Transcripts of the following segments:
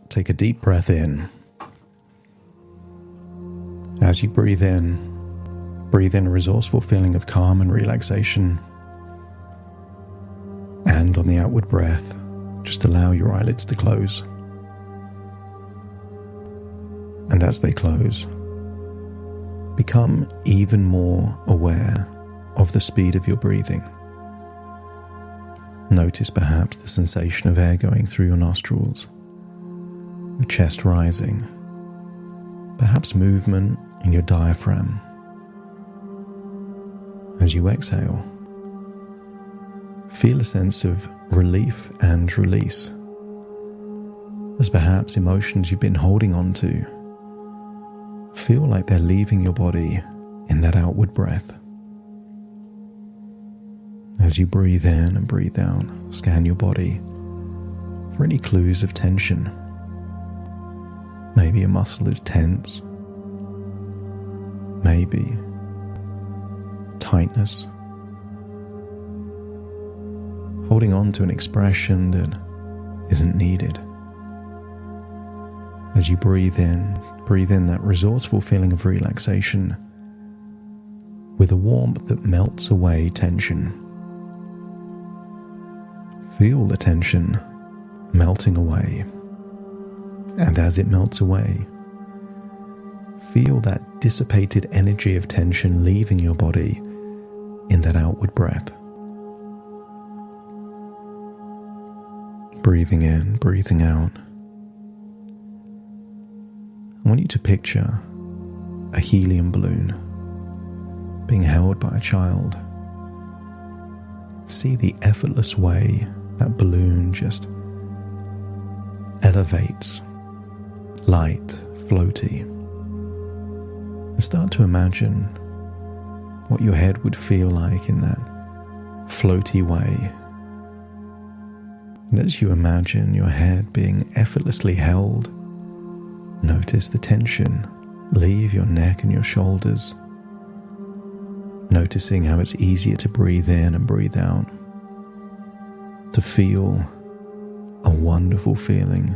take a deep breath in. As you breathe in a resourceful feeling of calm and relaxation. And on the outward breath, just allow your eyelids to close. And as they close, become even more aware of the speed of your breathing. Notice perhaps the sensation of air going through your nostrils, your chest rising, perhaps movement in your diaphragm. As you exhale, feel a sense of relief and release, as perhaps emotions you've been holding on to feel like they're leaving your body in that outward breath. As you breathe in and breathe out, scan your body for any clues of tension. Maybe a muscle is tense, maybe tightness, holding on to an expression that isn't needed. As you breathe in that resourceful feeling of relaxation with a warmth that melts away tension. Feel the tension melting away, and as it melts away, feel that dissipated energy of tension leaving your body in that outward breath. Breathing in, breathing out. I want you to picture a helium balloon being held by a child. See the effortless way that balloon just elevates, light, floaty. And start to imagine what your head would feel like in that floaty way. And as you imagine your head being effortlessly held, notice the tension leave your neck and your shoulders, noticing how it's easier to breathe in and breathe out, to feel a wonderful feeling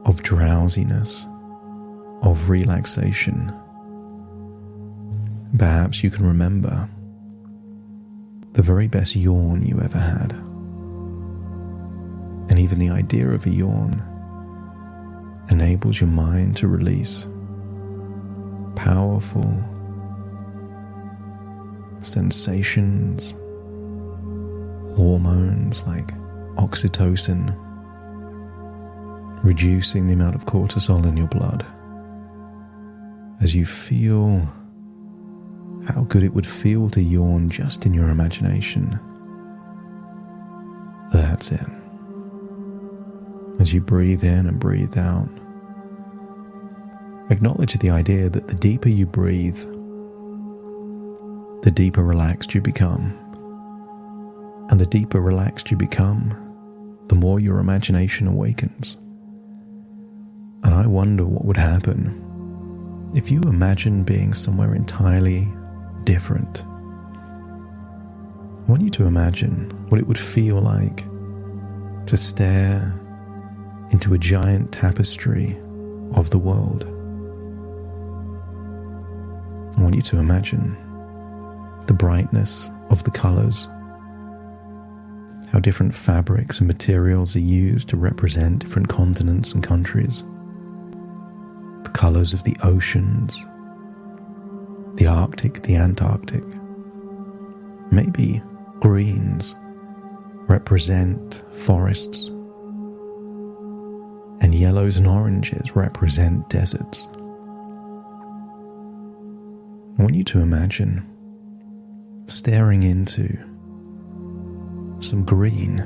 of drowsiness, of relaxation. Perhaps you can remember the very best yawn you ever had. And even the idea of a yawn enables your mind to release powerful sensations, hormones like oxytocin, reducing the amount of cortisol in your blood. As you feel how good it would feel to yawn just in your imagination. That's it. As you breathe in and breathe out, acknowledge the idea that the deeper you breathe, the deeper relaxed you become. And the deeper relaxed you become, the more your imagination awakens. And I wonder what would happen if you imagine being somewhere entirely different. I want you to imagine what it would feel like to stare into a giant tapestry of the world. I want you to imagine the brightness of the colors, how different fabrics and materials are used to represent different continents and countries, the colors of the oceans, the Arctic, the Antarctic. Maybe greens represent forests, and yellows and oranges represent deserts. I want you to imagine staring into some green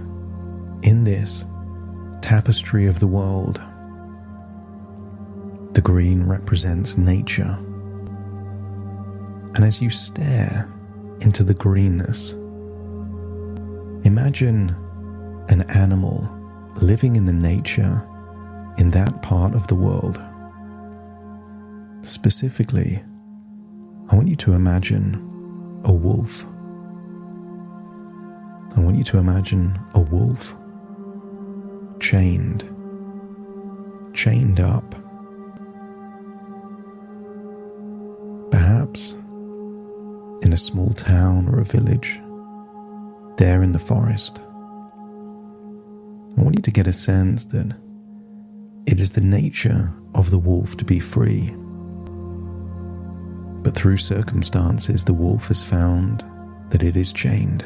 in this tapestry of the world. The green represents nature. And as you stare into the greenness, imagine an animal living in the nature in that part of the world. Specifically, I want you to imagine a wolf. I want you to imagine a wolf chained chained up, perhaps in a small town or a village, there in the forest. I want you to get a sense that it is the nature of the wolf to be free. But through circumstances, the wolf has found that it is chained.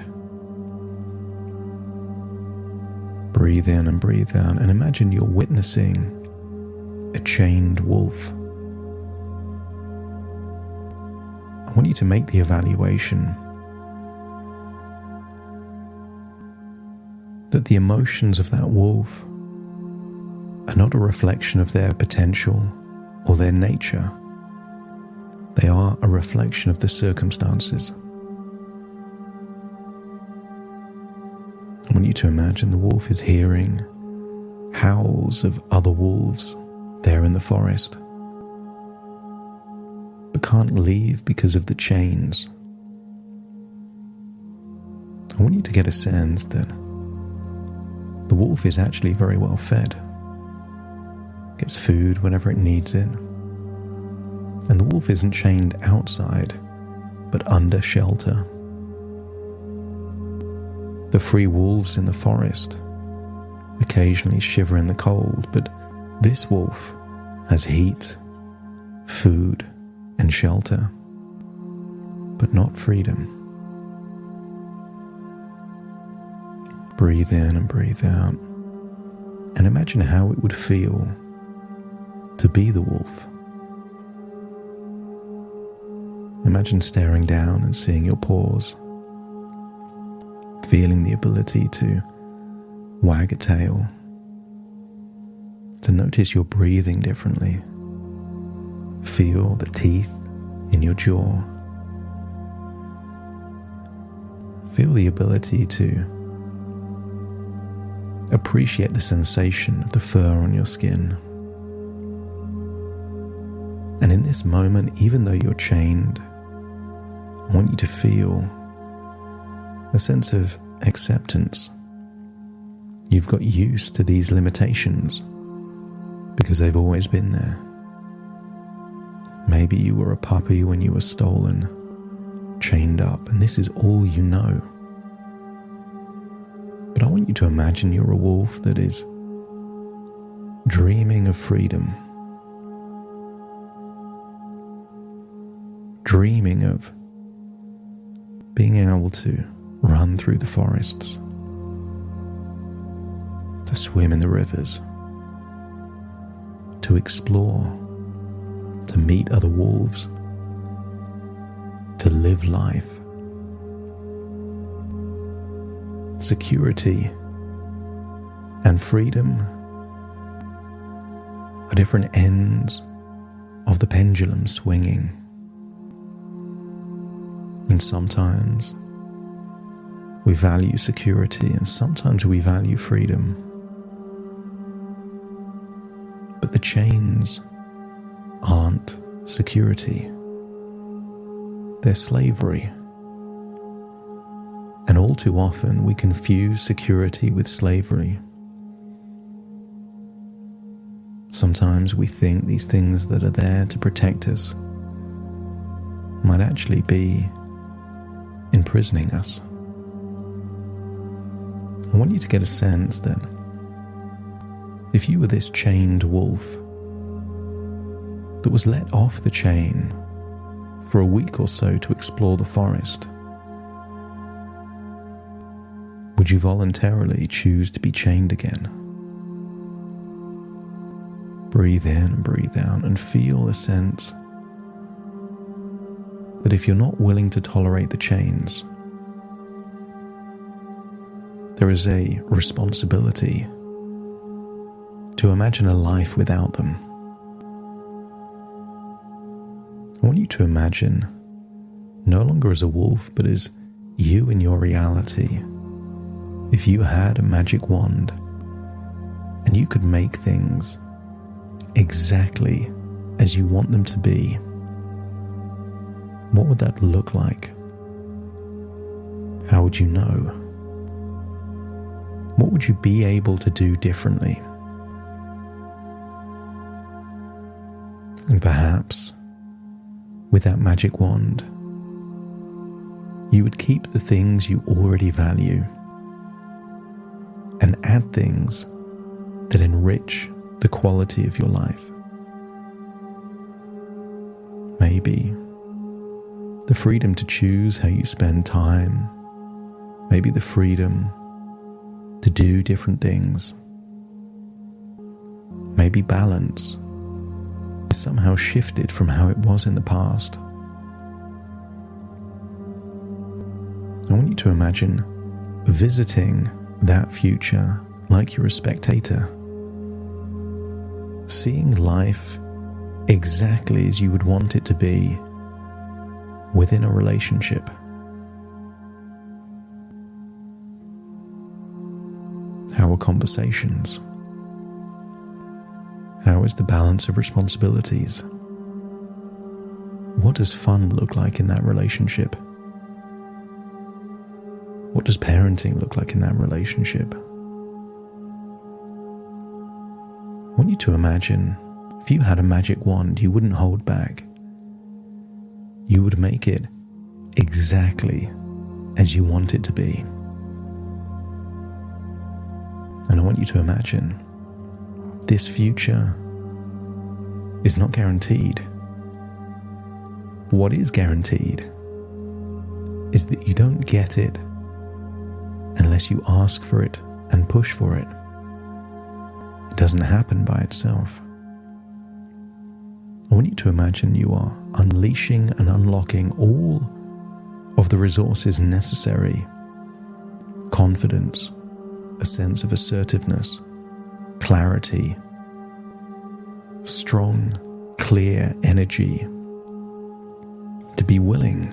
Breathe in and breathe out, and imagine you're witnessing a chained wolf. I want you to make the evaluation that the emotions of that wolf are not a reflection of their potential or their nature. They are a reflection of the circumstances. I want you to imagine the wolf is hearing howls of other wolves there in the forest, but can't leave because of the chains. I want you to get a sense that the wolf is actually very well fed, gets food whenever it needs it, and the wolf isn't chained outside, but under shelter. The free wolves in the forest occasionally shiver in the cold, but this wolf has heat, food, and shelter, but not freedom. Breathe in and breathe out, and imagine how it would feel to be the wolf. Imagine staring down and seeing your paws, feeling the ability to wag a tail, to notice you're breathing differently, feel the teeth in your jaw, feel the ability to appreciate the sensation of the fur on your skin. And in this moment, even though you're chained, I want you to feel a sense of acceptance. You've got used to these limitations because they've always been there. Maybe you were a puppy when you were stolen, chained up, and this is all you know. But I want you to imagine you're a wolf that is dreaming of freedom, dreaming of being able to run through the forests, to swim in the rivers, to explore, to meet other wolves, to live life. Security and freedom are different ends of the pendulum swinging. And sometimes we value security and sometimes we value freedom. But the chains aren't security. They're slavery. And all too often we confuse security with slavery. Sometimes we think these things that are there to protect us might actually be imprisoning us. I want you to get a sense that if you were this chained wolf that was let off the chain for a week or so to explore the forest, would you voluntarily choose to be chained again? Breathe in and breathe out and feel a sense that if you're not willing to tolerate the chains, there is a responsibility to imagine a life without them. I want you to imagine no longer as a wolf, but as you in your reality. If you had a magic wand and you could make things exactly as you want them to be, what would that look like? How would you know? What would you be able to do differently? And perhaps, with that magic wand, you would keep the things you already value and add things that enrich the quality of your life. Maybe the freedom to choose how you spend time, maybe the freedom to do different things, maybe balance is somehow shifted from how it was in the past. I want you to imagine visiting that future like you're a spectator, seeing life exactly as you would want it to be within a relationship. How are conversations? How is the balance of responsibilities? What does fun look like in that relationship? What does parenting look like in that relationship? I want you to imagine if you had a magic wand, you wouldn't hold back. You would make it exactly as you want it to be. And I want you to imagine this future is not guaranteed. What is guaranteed is that you don't get it unless you ask for it and push for it. It doesn't happen by itself. I want you to imagine you are unleashing and unlocking all of the resources necessary: confidence, a sense of assertiveness, clarity, strong, clear energy, to be willing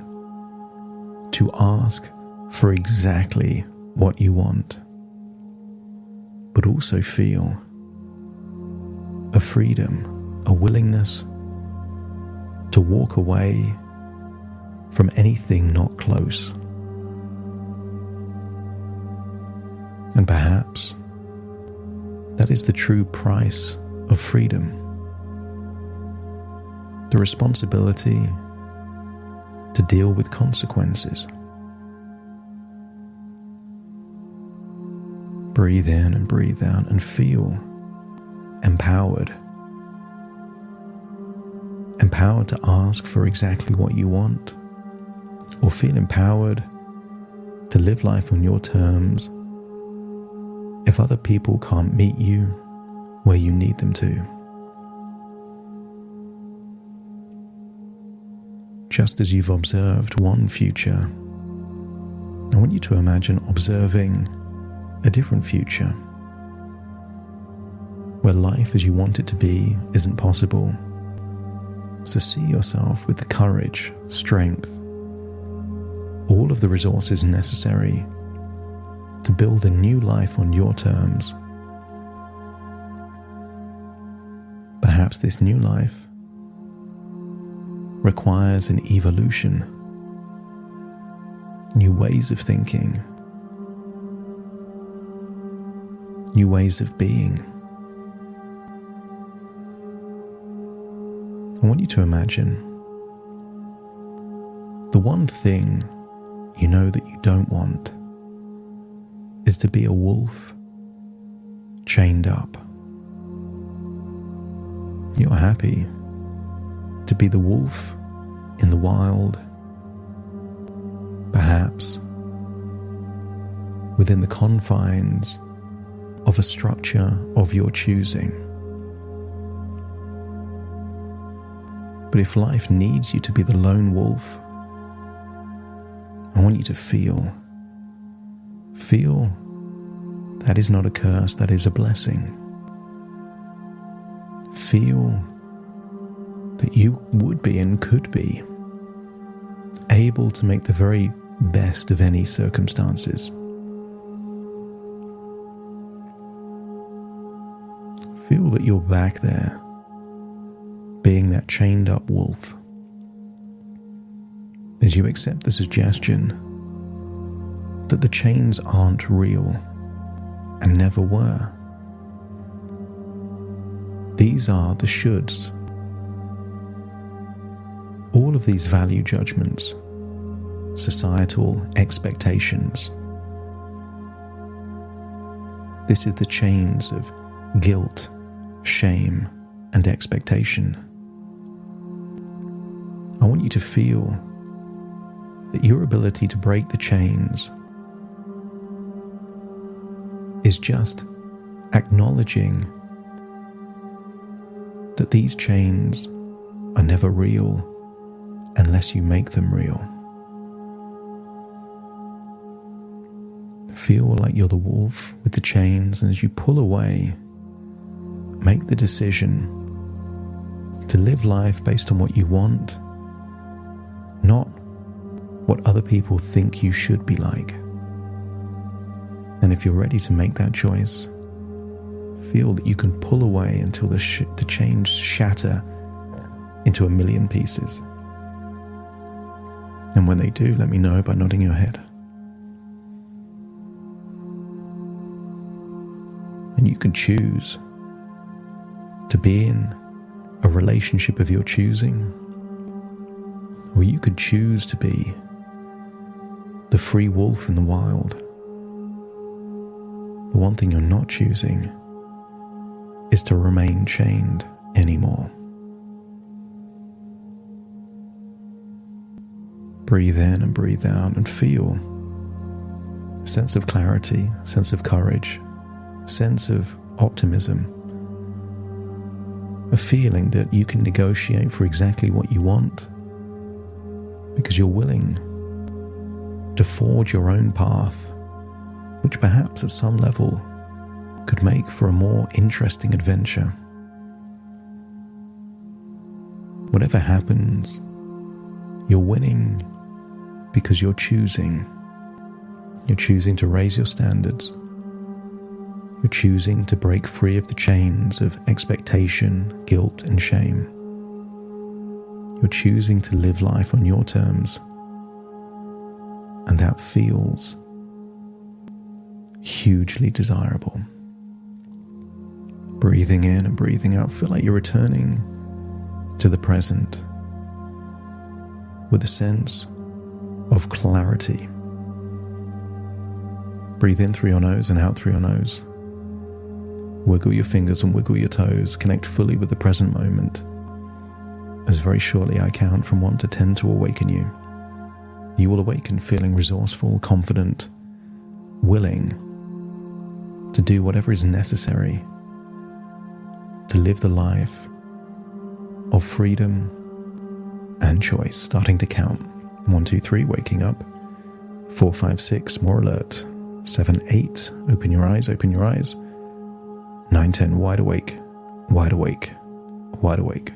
to ask for exactly what you want, but also feel a freedom, a willingness to walk away from anything not close. And perhaps that is the true price of freedom. The responsibility to deal with consequences. Breathe in and breathe out and feel empowered. Empowered to ask for exactly what you want, or feel empowered to live life on your terms if other people can't meet you where you need them to. Just as you've observed one future, I want you to imagine observing a different future, where life as you want it to be isn't possible. So see yourself with the courage, strength, all of the resources necessary to build a new life on your terms. Perhaps this new life requires an evolution, new ways of thinking, new ways of being. I want you to imagine the one thing you know that you don't want is to be a wolf chained up. You're happy to be the wolf in the wild, perhaps within the confines of a structure of your choosing. But if life needs you to be the lone wolf, I want you to feel that is not a curse, that is a blessing. Feel that you would be and could be able to make the very best of any circumstances. Feel that you're back there, being that chained up wolf, as you accept the suggestion that the chains aren't real and never were. These are the shoulds all of these value judgments, societal expectations, this is the chains of guilt, shame, and expectation. I want you to feel that your ability to break the chains is just acknowledging that these chains are never real unless you make them real. Feel like you're the wolf with the chains, and as you pull away, make the decision to live life based on what you want, not what other people think you should be like. And if you're ready to make that choice, feel that you can pull away until the chains shatter into a million pieces. And when they do, let me know by nodding your head. And you can choose to be in a relationship of your choosing, or you could choose to be the free wolf in the wild. The one thing you're not choosing is to remain chained anymore. Breathe in and breathe out and feel a sense of clarity, a sense of courage, a sense of optimism, a feeling that you can negotiate for exactly what you want because you're willing to forge your own path, which perhaps at some level could make for a more interesting adventure. Whatever happens, you're winning because you're choosing. You're choosing to raise your standards. You're choosing to break free of the chains of expectation, guilt, and shame. You're choosing to live life on your terms. And that feels hugely desirable. Breathing in and breathing out, feel like you're returning to the present with a sense of clarity. Breathe in through your nose and out through your nose. Wiggle your fingers and wiggle your toes. Connect fully with the present moment. As very shortly I count from 1 to 10 to awaken you. You will awaken feeling resourceful, confident, willing to do whatever is necessary to live the life of freedom and choice. Starting to count. 1, 2, 3, waking up. 4, 5, 6, more alert. 7, 8, open your eyes, open your eyes. 9, 10, wide awake, wide awake, wide awake.